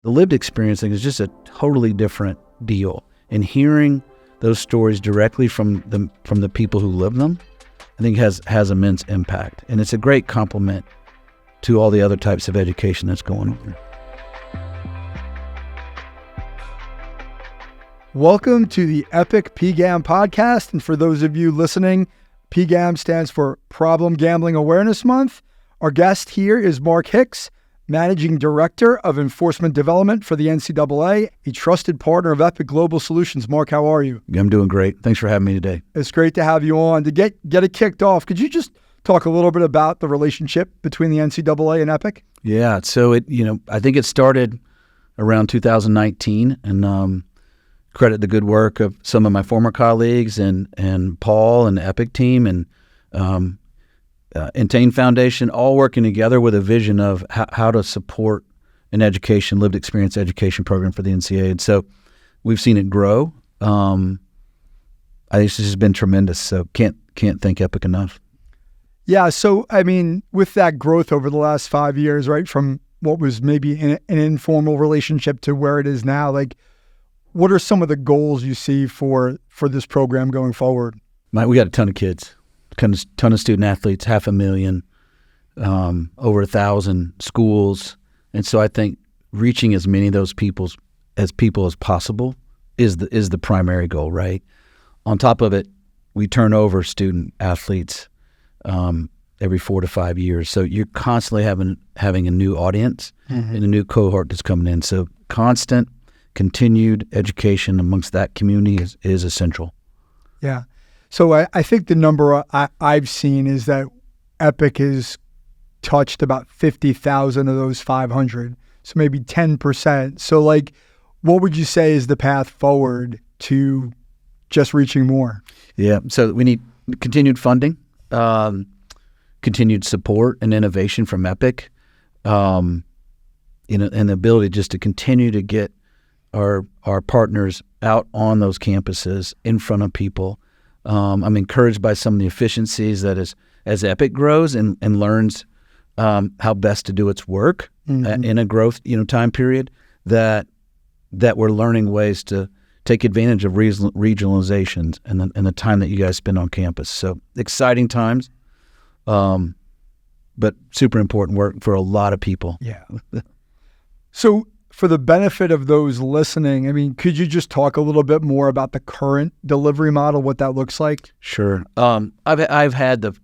The lived experience thing is just a totally different deal. And hearing those stories directly from the people who live them, I think has immense impact. And it's a great complement to all the other types of education that's going on. Welcome to the EPIC PGAM Podcast. And for those of you listening, PGAM stands for Problem Gambling Awareness Month. Our guest here is Mark Hicks, Managing Director of Enforcement Development for the NCAA, a trusted partner of EPIC Global Solutions. Mark, how are you? I'm doing great. Thanks for having me today. It's great to have you on. To get it kicked off, could you just talk a little bit about the relationship between the NCAA and EPIC? Yeah, so I think it started around 2019, and credit the good work of some of my former colleagues and Paul and the EPIC team and Intain Foundation, all working together with a vision of how to support an lived experience education program for the NCAA. And so we've seen it grow. I think this has been tremendous. So can't thank EPIC enough. Yeah. So, with that growth over the last 5 years, right, from what was maybe an informal relationship to where it is now, what are some of the goals you see for this program going forward? We got a ton of kids, ton of student athletes, 500,000, over 1,000 schools. And so I think reaching as many of those people as possible is the primary goal, right? On top of it, we turn over student athletes every 4 to 5 years. So you're constantly having a new audience and a new cohort that's coming in. So constant, continued education amongst that community is essential. Yeah. So I think the number I've seen is that EPIC has touched about 50,000 of those 500, so maybe 10%. So what would you say is the path forward to just reaching more? Yeah, so we need continued funding, continued support and innovation from EPIC, and the ability just to continue to get our partners out on those campuses in front of people. I'm encouraged by some of the efficiencies that as EPIC grows and learns how best to do its work in a growth time period, that we're learning ways to take advantage of regionalizations and the time that you guys spend on campus. So exciting times, but super important work for a lot of people. Yeah. So for the benefit of those listening, could you just talk a little bit more about the current delivery model, what that looks like? Sure. I've had the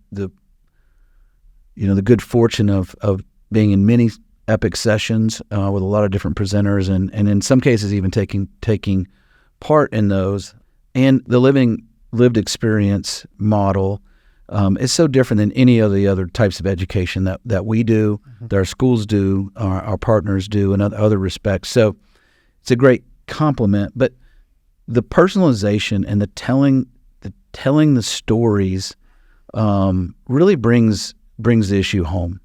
good fortune of being in many EPIC sessions with a lot of different presenters, and in some cases even taking part in those. And the lived experience model is so different than any of the other types of education that we do, that our schools do, our partners do, in other respects. So it's a great complement. But the personalization and the telling the stories really brings the issue home.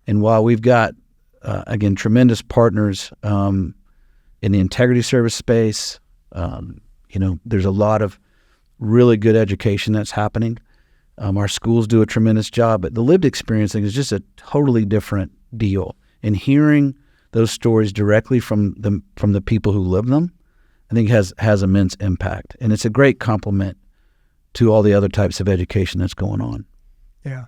And while we've got again tremendous partners in the integrity service space, there's a lot of really good education that's happening. Our schools do a tremendous job, but the lived experience thing is just a totally different deal. And hearing those stories directly from the people who live them, I think has immense impact. And it's a great complement to all the other types of education that's going on. Yeah.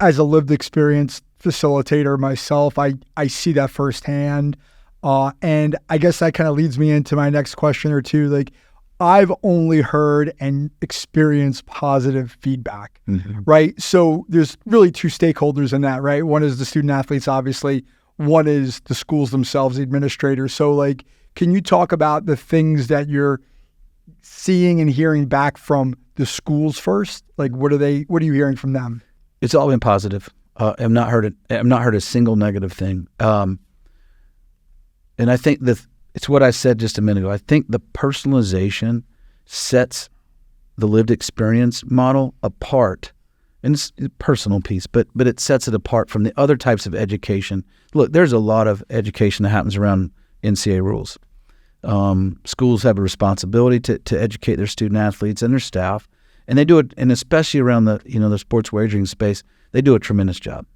As a lived experience facilitator myself, I see that firsthand. And I guess that kind of leads me into my next question or two. I've only heard and experienced positive feedback, right? So there's really two stakeholders in that, right? One is the student athletes, obviously. One is the schools themselves, the administrators. So can you talk about the things that you're seeing and hearing back from the schools first? What are you hearing from them? It's all been positive. I've not heard a single negative thing. And I think it's what I said just a minute ago. I think the personalization sets the lived experience model apart, and it's a personal piece, but it sets it apart from the other types of education. Look, there's a lot of education that happens around NCAA rules. Schools have a responsibility to educate their student athletes and their staff, and they do it, and especially around the sports wagering space, they do a tremendous job.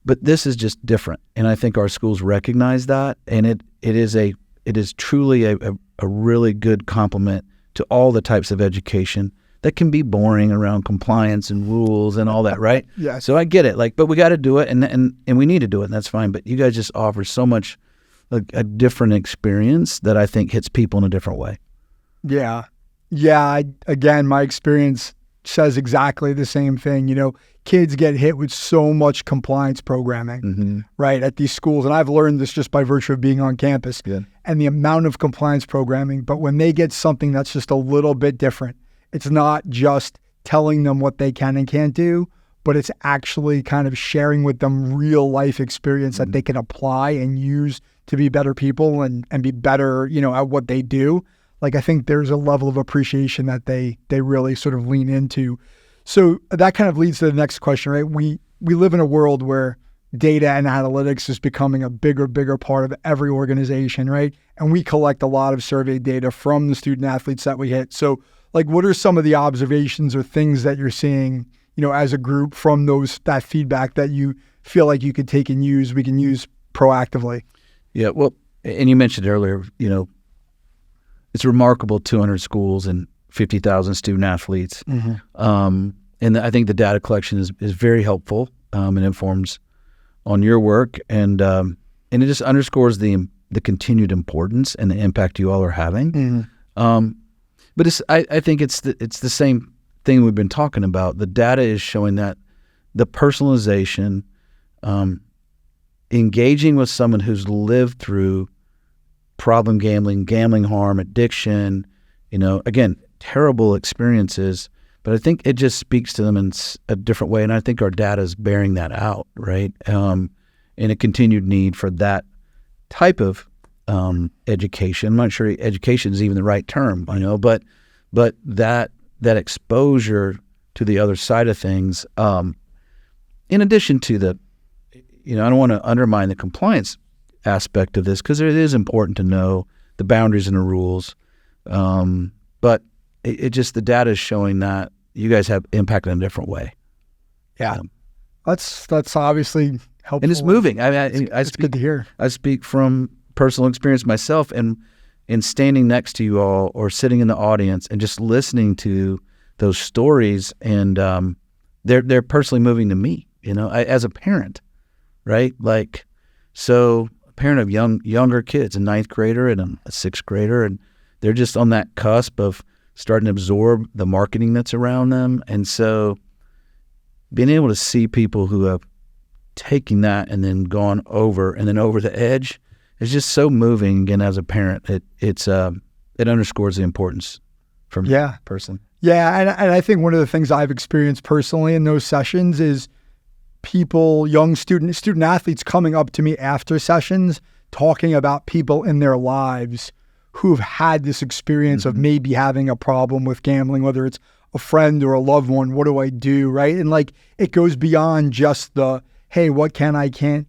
But this is just different, and I think our schools recognize that, and it is truly a really good complement to all the types of education that can be boring around compliance and rules and all that, right? Yeah. So I get it, but we got to do it, and we need to do it, and that's fine. But you guys just offer so much a different experience that I think hits people in a different way. Yeah. Again, my experience says exactly the same thing. Kids get hit with so much compliance programming, right, at these schools. And I've learned this just by virtue of being on campus. Good. And the amount of compliance programming. But when they get something that's just a little bit different, it's not just telling them what they can and can't do, but it's actually kind of sharing with them real life experience that they can apply and use to be better people and be better, at what they do. I think there's a level of appreciation that they really sort of lean into. So that kind of leads to the next question, right? We live in a world where data and analytics is becoming a bigger part of every organization, right? And we collect a lot of survey data from the student athletes that we hit. So what are some of the observations or things that you're seeing, as a group from that feedback that you feel like you could take and we can use proactively? Yeah, well, and you mentioned earlier, it's remarkable, 200 schools and 50,000 student athletes. And I think the data collection is very helpful and informs on your work. And it just underscores the continued importance and the impact you all are having. But I think it's the same thing we've been talking about. The data is showing that the personalization, engaging with someone who's lived through problem gambling harm, addiction, again, terrible experiences, but I think it just speaks to them in a different way. And I think our data is bearing that out, right? And a continued need for that type of education. I'm not sure education is even the right term, but that exposure to the other side of things, in addition to I don't want to undermine the compliance aspect of this, because it is important to know the boundaries and the rules. But it just, the data is showing that you guys have impact in a different way. Yeah. That's obviously helpful. And it's moving. It's good to hear. I speak from personal experience myself, and standing next to you all or sitting in the audience and just listening to those stories, and they're personally moving to me, as a parent, right? So a parent of younger kids, a 9th grader and a 6th grader, and they're just on that cusp of starting to absorb the marketing that's around them. And so being able to see people who have taken that and then gone over the edge is just so moving. Again, as a parent, it underscores the importance from person. Yeah, and I think one of the things I've experienced personally in those sessions is people, young student athletes coming up to me after sessions talking about people in their lives who've had this experience of maybe having a problem with gambling, whether it's a friend or a loved one. What do I do, right? And it goes beyond just the, hey, what can I do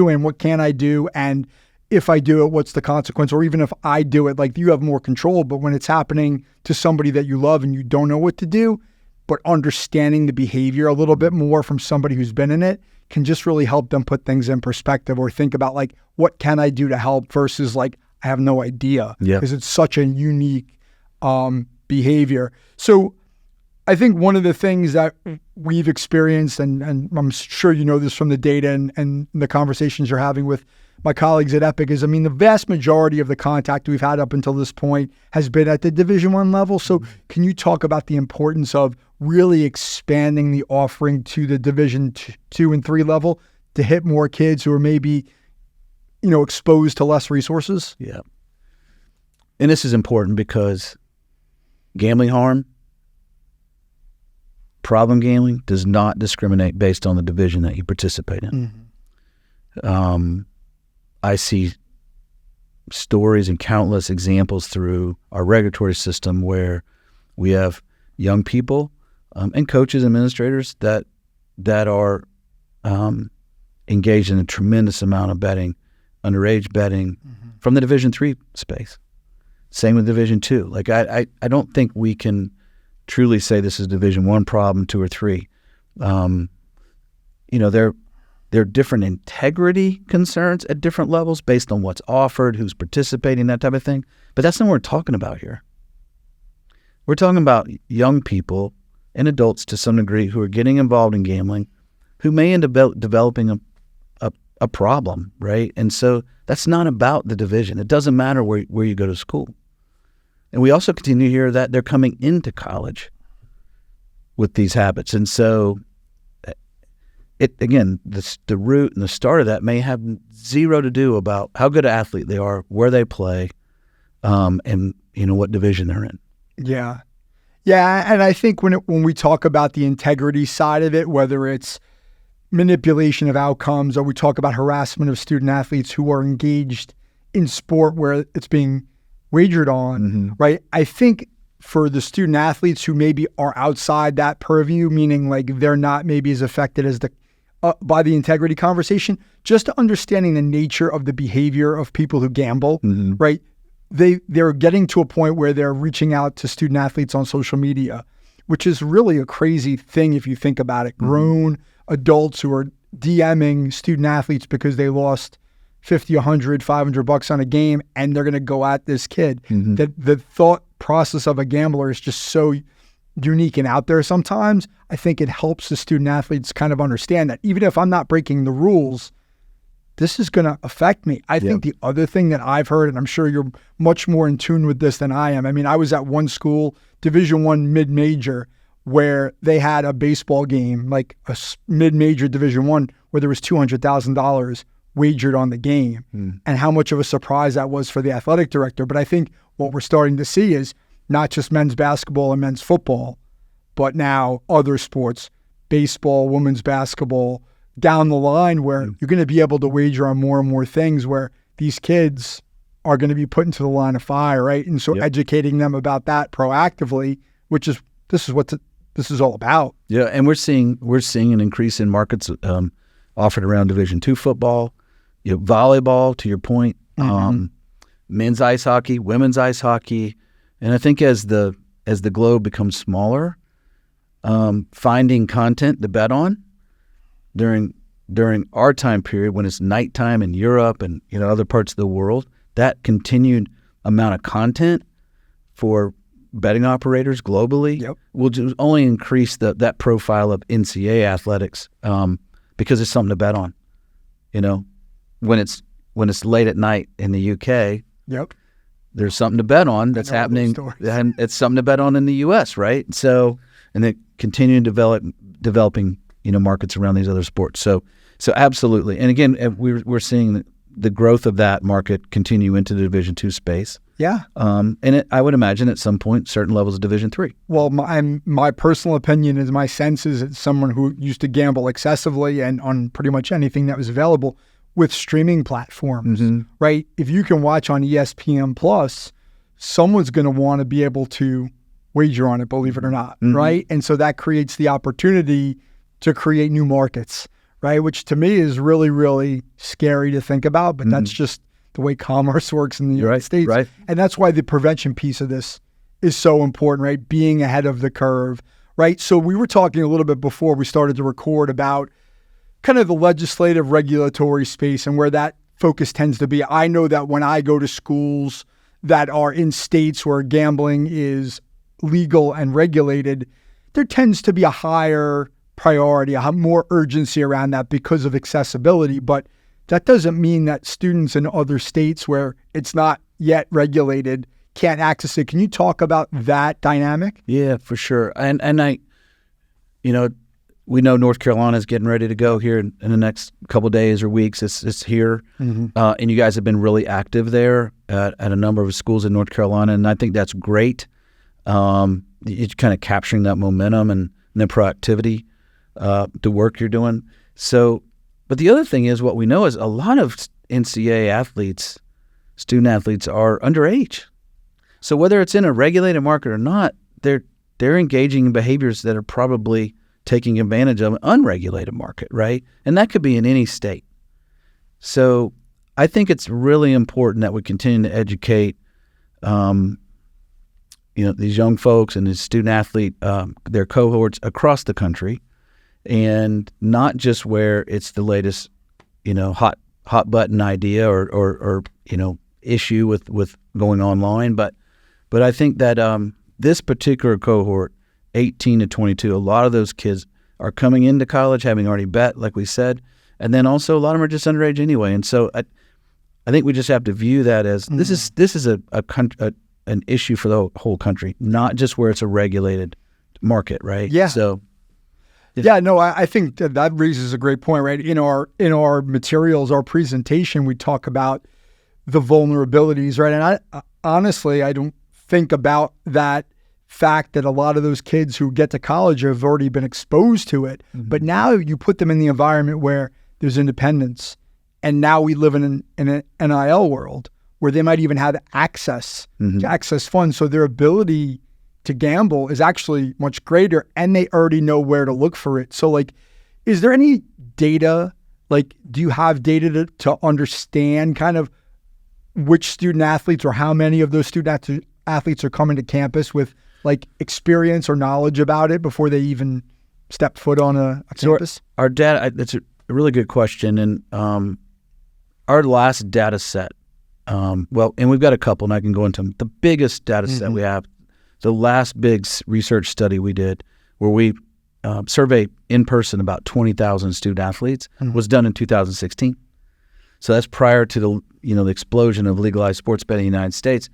and what can I do, and if I do it, what's the consequence? Or even if I do it, you have more control. But when it's happening to somebody that you love and you don't know what to do, but understanding the behavior a little bit more from somebody who's been in it can just really help them put things in perspective, or think about what can I do to help versus I have no idea, because it's such a unique behavior. So I think one of the things that we've experienced, and I'm sure you know this from the data and the conversations you're having with my colleagues at EPIC, is, the vast majority of the contact we've had up until this point has been at the Division I level. So can you talk about the importance of really expanding the offering to the Division II and III level to hit more kids who are maybe, exposed to less resources? Yeah. And this is important because gambling harm, problem gambling, does not discriminate based on the division that you participate in. I see stories and countless examples through our regulatory system where we have young people and coaches, administrators that are engaged in a tremendous amount of betting, underage betting, from the Division III space. Same with Division II. I don't think we can truly say this is Division I problem, 2 or 3. there are different integrity concerns at different levels based on what's offered, who's participating, that type of thing. But that's not what we're talking about here. We're talking about young people and adults to some degree who are getting involved in gambling, who may end up developing a problem, right? And so that's not about the division. It doesn't matter where you go to school. And we also continue to hear that they're coming into college with these habits. And so, the root and the start of that may have zero to do about how good an athlete they are, where they play, and what division they're in. Yeah. Yeah, and I think when we talk about the integrity side of it, whether it's manipulation of outcomes or we talk about harassment of student athletes who are engaged in sport where it's being wagered on, right? I think for the student athletes who maybe are outside that purview, meaning like they're not maybe as affected as by the integrity conversation, just understanding the nature of the behavior of people who gamble, right? They're getting to a point where they're reaching out to student athletes on social media, which is really a crazy thing if you think about it. Grown adults who are DMing student athletes because they lost $50, $100, $500 on a game, and they're going to go at this kid. The thought process of a gambler is just so unique and out there sometimes. I think it helps the student athletes kind of understand that even if I'm not breaking the rules, this is going to affect me. I think the other thing that I've heard, and I'm sure you're much more in tune with this than I am. I mean, I was at one school, Division I mid-major, where they had a baseball game, like a mid-major Division I, where there was $200,000 wagered on the game, and how much of a surprise that was for the athletic director. But I think what we're starting to see is not just men's basketball and men's football, but now other sports, baseball, women's basketball, down the line where you're going to be able to wager on more and more things where these kids are going to be put into the line of fire, right? And so educating them about that proactively, which is this is what this is all about. Yeah, and we're seeing an increase in markets offered around Division II football, volleyball, to your point, men's ice hockey, women's ice hockey, and I think as the globe becomes smaller, finding content to bet on during our time period when it's nighttime in Europe and other parts of the world, that continued amount of content for betting operators globally will just only increase that profile of NCAA athletics because it's something to bet on. When it's late at night in the UK, there's something to bet on that's happening, and it's something to bet on in the US, right? So, and they continue developing markets around these other sports. So absolutely. And again, we're seeing the growth of that market continue into the Division II space. Yeah. And I would imagine at some point, certain levels of Division III. Well, my personal opinion is my sense is as someone who used to gamble excessively and on pretty much anything that was available with streaming platforms, right? If you can watch on ESPN Plus, someone's going to want to be able to wager on it, believe it or not, right? And so that creates the opportunity to create new markets, right? Which to me is really, really scary to think about, but that's just the way commerce works in the United States. Right. And that's why the prevention piece of this is so important, right? Being ahead of the curve, right? So we were talking a little bit before we started to record about kind of the legislative regulatory space and where that focus tends to be. I know that when I go to schools that are in states where gambling is legal and regulated, there tends to be a higher priority, a more urgency around that because of accessibility. But that doesn't mean that students in other states where it's not yet regulated can't access it. Can you talk about that dynamic? Yeah, for sure. And we know North Carolina is getting ready to go here in the next couple of days or weeks. It's here. And you guys have been really active there at a number of schools in North Carolina, and I think that's great. It's kind of capturing that momentum and the proactivity, the work you're doing. So, but the other thing is what we know is a lot of NCAA athletes, student athletes, are underage. So whether it's in a regulated market or not, they're engaging in behaviors that are probably taking advantage of an unregulated market, right? And that could be in any state. So I think it's really important that we continue to educate these young folks and these student athlete, their cohorts across the country, and not just where it's the latest, hot button idea or issue with going online, but I think that this particular cohort, 18 to 22, a lot of those kids are coming into college having already bet, like we said, and then also a lot of them are just underage anyway, and so I think we just have to view that as this is an issue for the whole country, not just where it's a regulated market, right? Yeah. So. Yeah, no, I think that raises a great point, right? In our materials, our presentation, we talk about the vulnerabilities, right? And honestly, I don't think about that fact that a lot of those kids who get to college have already been exposed to it. Mm-hmm. But now you put them in the environment where there's independence, and now we live in an NIL world where they might even have access to access funds. So their ability to gamble is actually much greater, and they already know where to look for it. So is there any data, do you have data to understand kind of which student athletes or how many of those student athletes are coming to campus with experience or knowledge about it before they even step foot on a campus? Our data, that's a really good question. And our last data set, and we've got a couple, and I can go into them. The biggest data set we have, the last big research study we did, where we surveyed in person about 20,000 student athletes, was done in 2016. So that's prior to the explosion of legalized sports betting in the United States.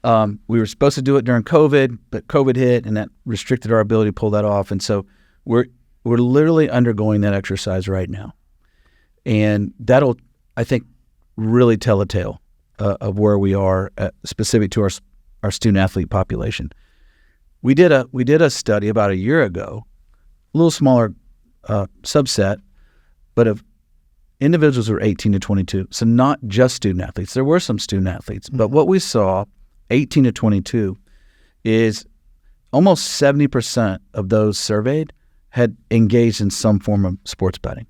We were supposed to do it during COVID, but COVID hit, and that restricted our ability to pull that off. And so we're literally undergoing that exercise right now, and that'll, I think, really tell a tale of where we are specific to our student athlete population. We did a study about a year ago, a little smaller subset, but of individuals who are 18 to 22. So not just student athletes. There were some student athletes, but what we saw, 18 to 22, is almost 70% of those surveyed had engaged in some form of sports betting.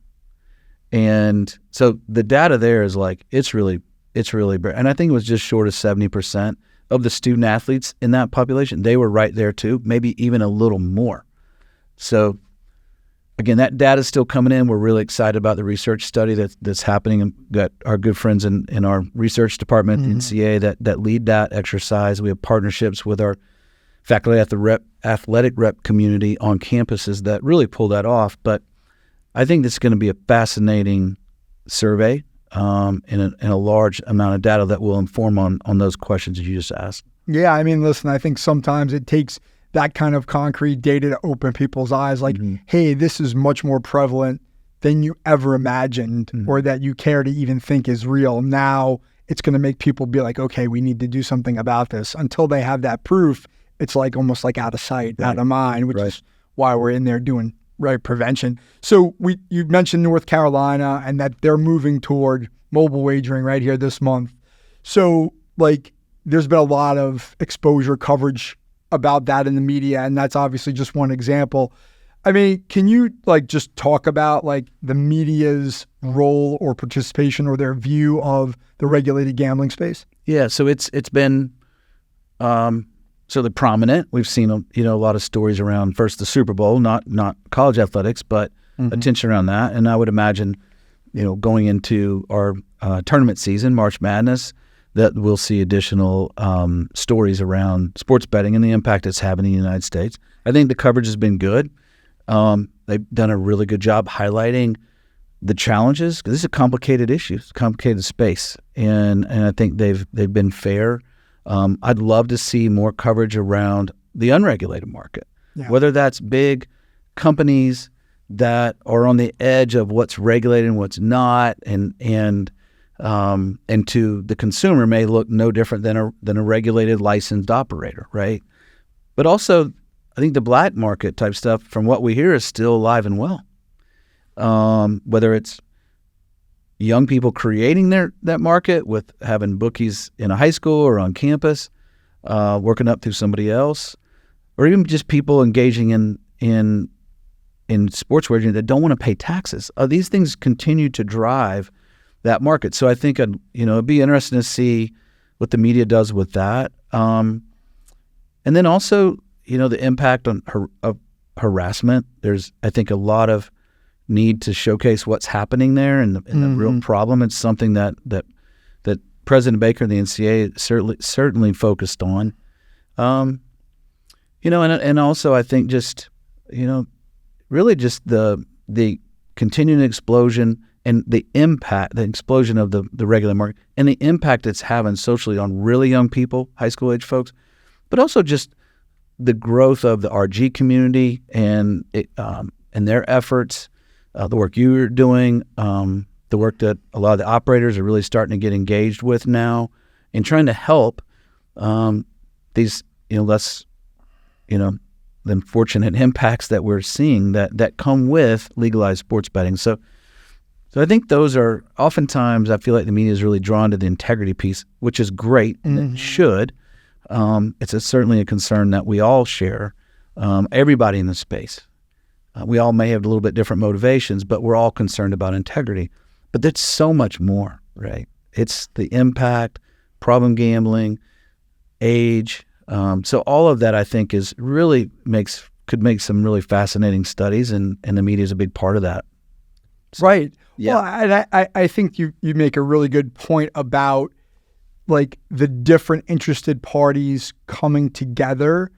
And so the data there is it's really, and I think it was just short of 70% of the student athletes in that population. They were right there too, maybe even a little more. So again, that data is still coming in. We're really excited about the research study that's happening. And got our good friends in our research department, the NCAA, that lead that exercise. We have partnerships with our faculty at the athletic rep community on campuses that really pull that off. But I think this is going to be a fascinating survey and a large amount of data that will inform on those questions that you just asked. Yeah, I mean, listen, I think sometimes it takes that kind of concrete data to open people's eyes, hey, this is much more prevalent than you ever imagined or that you care to even think is real. Now it's going to make people be like, okay, we need to do something about this. Until they have that proof, it's almost out of sight, out of mind, which is why we're in there doing prevention. So you mentioned North Carolina and that they're moving toward mobile wagering right here this month. So there's been a lot of exposure coverage about that in the media, and that's obviously just one example. I mean, can you just talk about the media's role or participation or their view of the regulated gambling space? Yeah, so it's been certainly prominent. We've seen a lot of stories around first the Super Bowl, not college athletics, but attention around that. And I would imagine, going into our tournament season, March Madness, that we'll see additional stories around sports betting and the impact it's having in the United States. I think the coverage has been good. They've done a really good job highlighting the challenges, because this is a complicated issue, it's a complicated space, and I think they've been fair. I'd love to see more coverage around the unregulated market, whether that's big companies that are on the edge of what's regulated and what's not, and to the consumer may look no different than a regulated licensed operator, right? But also, I think the black market type stuff, from what we hear, is still alive and well. Whether it's young people creating that market with having bookies in a high school or on campus, working up through somebody else, or even just people engaging in sports wagering that don't want to pay taxes. These things continue to drive that market. So I think it'd be interesting to see what the media does with that, and then also the impact of harassment. There's, I think, a lot of need to showcase what's happening there and the real problem. It's something that President Baker and the NCAA certainly focused on. And also I think just, really just the continuing explosion and the impact, the explosion of the regular market and the impact it's having socially on really young people, high school age folks, but also just the growth of the RG community and their efforts, the work you're doing, the work that a lot of the operators are really starting to get engaged with now in trying to help these, less, the unfortunate impacts that we're seeing that come with legalized sports betting. So I think those are oftentimes, I feel like the media is really drawn to the integrity piece, which is great and it should. It's certainly a concern that we all share, everybody in the space. We all may have a little bit different motivations, but we're all concerned about integrity. But there's so much more, right? It's the impact, problem gambling, age. So all of that, I think, is really could make some really fascinating studies, and the media is a big part of that. So, right. Yeah. Well, and I think you make a really good point about like the different interested parties coming together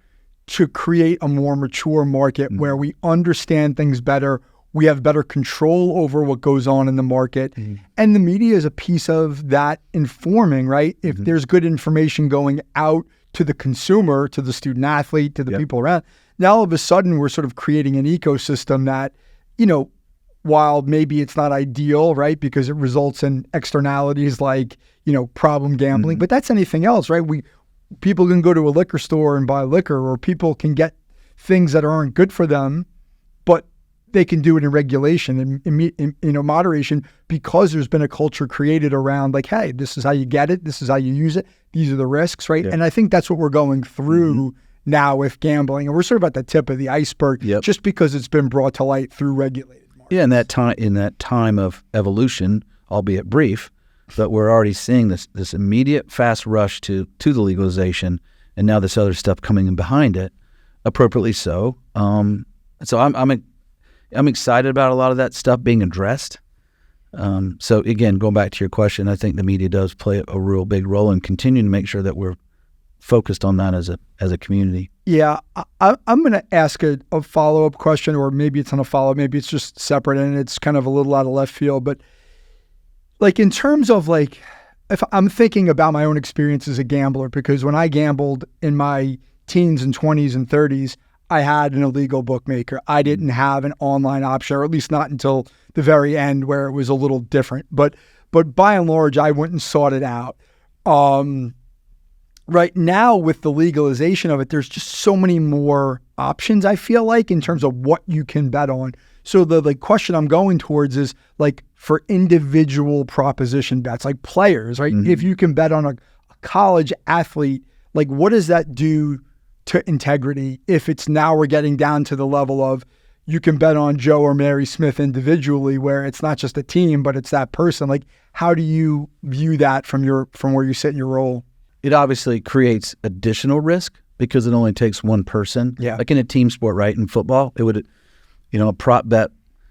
to create a more mature market where we understand things better. We have better control over what goes on in the market. And the media is a piece of that informing, right? If there's good information going out to the consumer, to the student athlete, to the people around, now all of a sudden we're sort of creating an ecosystem that, while maybe it's not ideal, right? Because it results in externalities like, problem gambling, but that's anything else, right? People can go to a liquor store and buy liquor, or people can get things that aren't good for them, but they can do it in regulation and moderation, because there's been a culture created around like, hey, this is how you get it. This is how you use it. These are the risks, right? Yeah. And I think that's what we're going through now with gambling. And we're sort of at the tip of the iceberg just because it's been brought to light through regulated markets. Yeah, in that time of evolution, albeit brief, but we're already seeing this immediate fast rush to the legalization, and now this other stuff coming in behind it, appropriately so. So I'm excited about a lot of that stuff being addressed. So again, going back to your question, I think the media does play a real big role in continuing to make sure that we're focused on that as a community. Yeah, I'm going to ask a follow-up question, or maybe it's not a follow-up, maybe it's just separate and it's kind of a little out of left field. But like in terms of like, if I'm thinking about my own experience as a gambler, because when I gambled in my teens and 20s and 30s, I had an illegal bookmaker. I didn't have an online option, or at least not until the very end where it was a little different. But by and large, I went and sought it out. Right now, with the legalization of it, there's just so many more options, I feel like, in terms of what you can bet on. So the question I'm going towards is like for individual proposition bets, like players, right? If you can bet on a college athlete, like what does that do to integrity? If it's now we're getting down to the level of you can bet on Joe or Mary Smith individually, where it's not just a team, but it's that person. Like, how do you view that from where you sit in your role? It obviously creates additional risk because it only takes one person. Yeah. Like in a team sport, right? In football, it would, a prop bet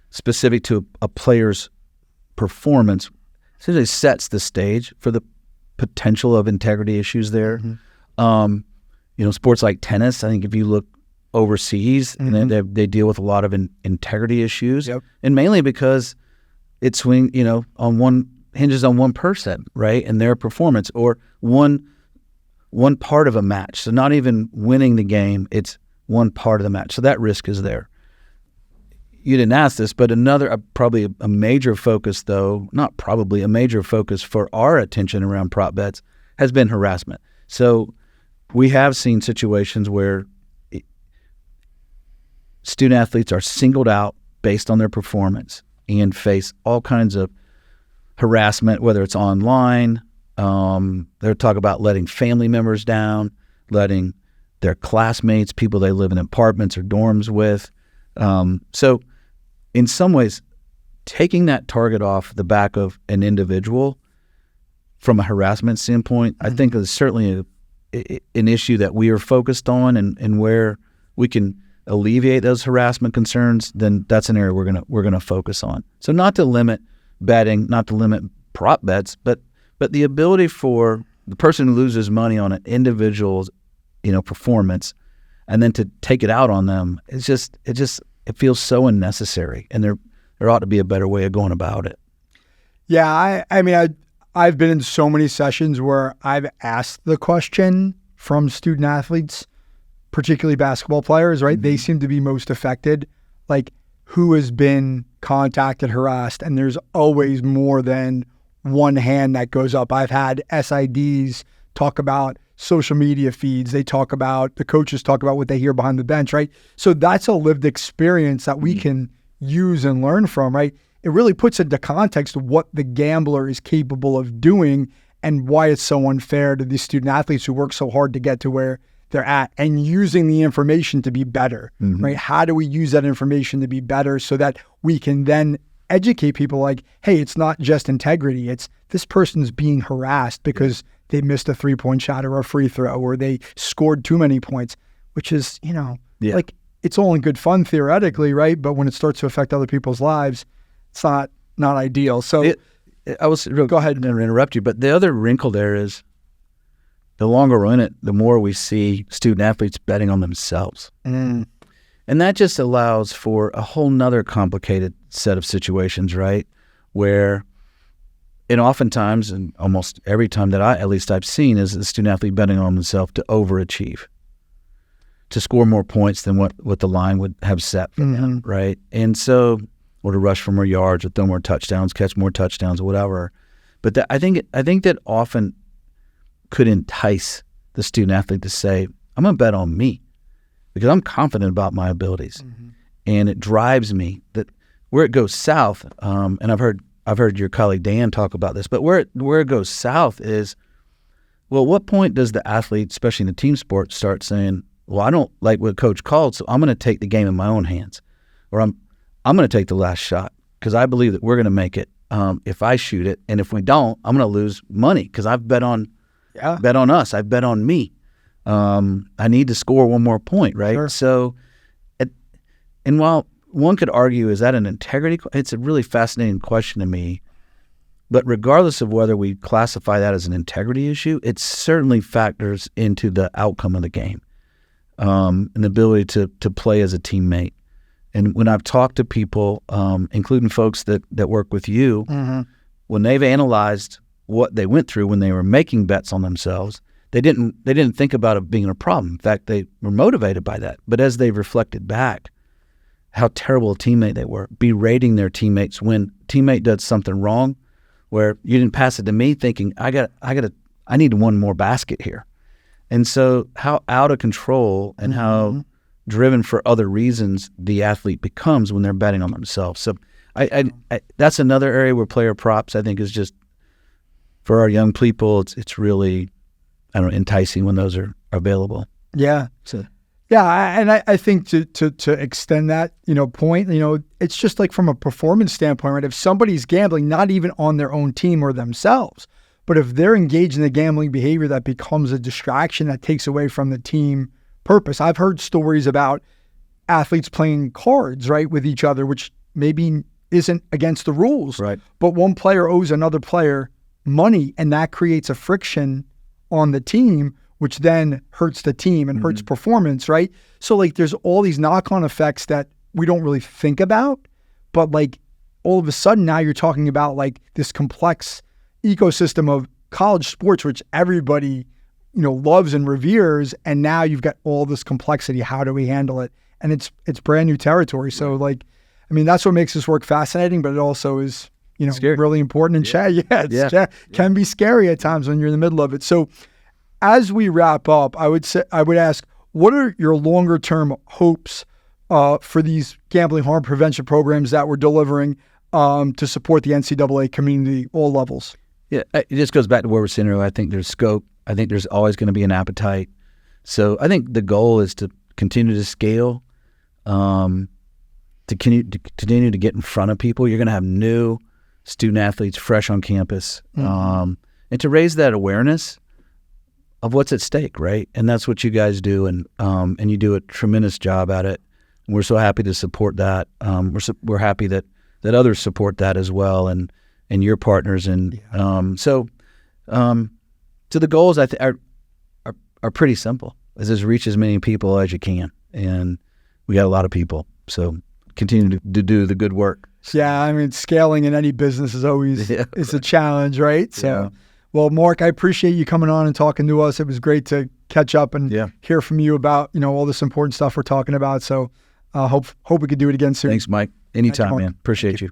specific to a player's performance essentially sets the stage for the potential of integrity issues there. Sports like tennis, I think if you look overseas, and they deal with a lot of integrity issues, and mainly because it hinges on one person, right, and their performance, or one part of a match. So not even winning the game, it's one part of the match. So that risk is there. You didn't ask this, but probably a major focus, though, not probably, a major focus for our attention around prop bets has been harassment. So we have seen situations where student athletes are singled out based on their performance and face all kinds of harassment, whether it's online. They'll talk about letting family members down, letting their classmates, people they live in apartments or dorms with. So in some ways, taking that target off the back of an individual from a harassment standpoint, I think is certainly an issue that we are focused on, and where we can alleviate those harassment concerns, then that's an area we're gonna focus on. So not to limit betting, not to limit prop bets, but the ability for the person who loses money on an individual's, performance, and then to take it out on them, it feels so unnecessary, and there ought to be a better way of going about it. Yeah, I've been in so many sessions where I've asked the question from student athletes, particularly basketball players, right? They seem to be most affected. Like, who has been contacted, harassed? And there's always more than one hand that goes up. I've had SIDs talk about social media feeds. The coaches talk about what they hear behind the bench, right? So that's a lived experience that we can use and learn from, right? It really puts into context what the gambler is capable of doing and why it's so unfair to these student athletes who work so hard to get to where they're at, and using the information to be better, right? How do we use that information to be better so that we can then educate people like, hey, it's not just integrity. It's this person's being harassed because they missed a 3-point shot or a free throw, or they scored too many points, which is, like, it's all in good fun theoretically, right? But when it starts to affect other people's lives, it's not ideal. So go ahead and interrupt you, but the other wrinkle there is the longer we're in it, the more we see student athletes betting on themselves. And that just allows for a whole nother complicated set of situations, right? Where, and oftentimes, and almost every time that I've seen, is the student athlete betting on themselves to overachieve, to score more points than what the line would have set for them, right? And so, or to rush for more yards, or throw more touchdowns, catch more touchdowns, or whatever. But I think that often could entice the student athlete to say, I'm going to bet on me because I'm confident about my abilities. And it drives me that where it goes south, and I've heard your colleague Dan talk about this, but where it goes south is, well, what point does the athlete, especially in the team sport, start saying, well, I don't like what coach called, so I'm going to take the game in my own hands, or I'm going to take the last shot because I believe that we're going to make it if I shoot it, and if we don't, I'm going to lose money because I've bet on us. I've bet on me. I need to score one more point, right? Sure. So, and while one could argue, is that an integrity? It's a really fascinating question to me. But regardless of whether we classify that as an integrity issue, it certainly factors into the outcome of the game, and the ability to play as a teammate. And when I've talked to people, including folks that work with you, when they've analyzed what they went through when they were making bets on themselves, they didn't think about it being a problem. In fact, they were motivated by that. But as they reflected back, how terrible a teammate they were, berating their teammates when teammate does something wrong, where you didn't pass it to me, thinking I need one more basket here. And so how out of control and how driven for other reasons the athlete becomes when they're betting on themselves. So I that's another area where player props, I think, is just, for our young people, it's really, enticing when those are available. Yeah. So. Yeah, and I think to extend that, point, it's just like from a performance standpoint, right? If somebody's gambling, not even on their own team or themselves, but if they're engaged in the gambling behavior that becomes a distraction that takes away from the team purpose. I've heard stories about athletes playing cards, right, with each other, which maybe isn't against the rules. Right. But one player owes another player money, and that creates a friction on the team, which then hurts the team and hurts performance, right? So, like, there's all these knock-on effects that we don't really think about, but, like, all of a sudden now you're talking about, like, this complex ecosystem of college sports, which everybody, loves and reveres, and now you've got all this complexity. How do we handle it? And it's brand new territory. So, like, that's what makes this work fascinating, but it also is, scary. Really important and can be scary at times when you're in the middle of it. So, as we wrap up, I would ask, what are your longer term hopes for these gambling harm prevention programs that we're delivering to support the NCAA community, all levels? Yeah, it just goes back to where we're sitting earlier. I think there's scope. I think there's always going to be an appetite. So I think the goal is to continue to scale, to continue to get in front of people. You're going to have new student athletes fresh on campus, and to raise that awareness of what's at stake, right? And that's what you guys do, and you do a tremendous job at it. we're so happy to support that. We're happy that others support that as well, and your partners. And so the goals are pretty simple. Is just reach as many people as you can, and we got a lot of people. So continue to do the good work. Yeah, I mean, scaling in any business is always is a challenge, right? So, well, Mark, I appreciate you coming on and talking to us. It was great to catch up and hear from you about all this important stuff we're talking about. So, hope we could do it again soon. Thanks, Mike. Anytime, man. Appreciate you.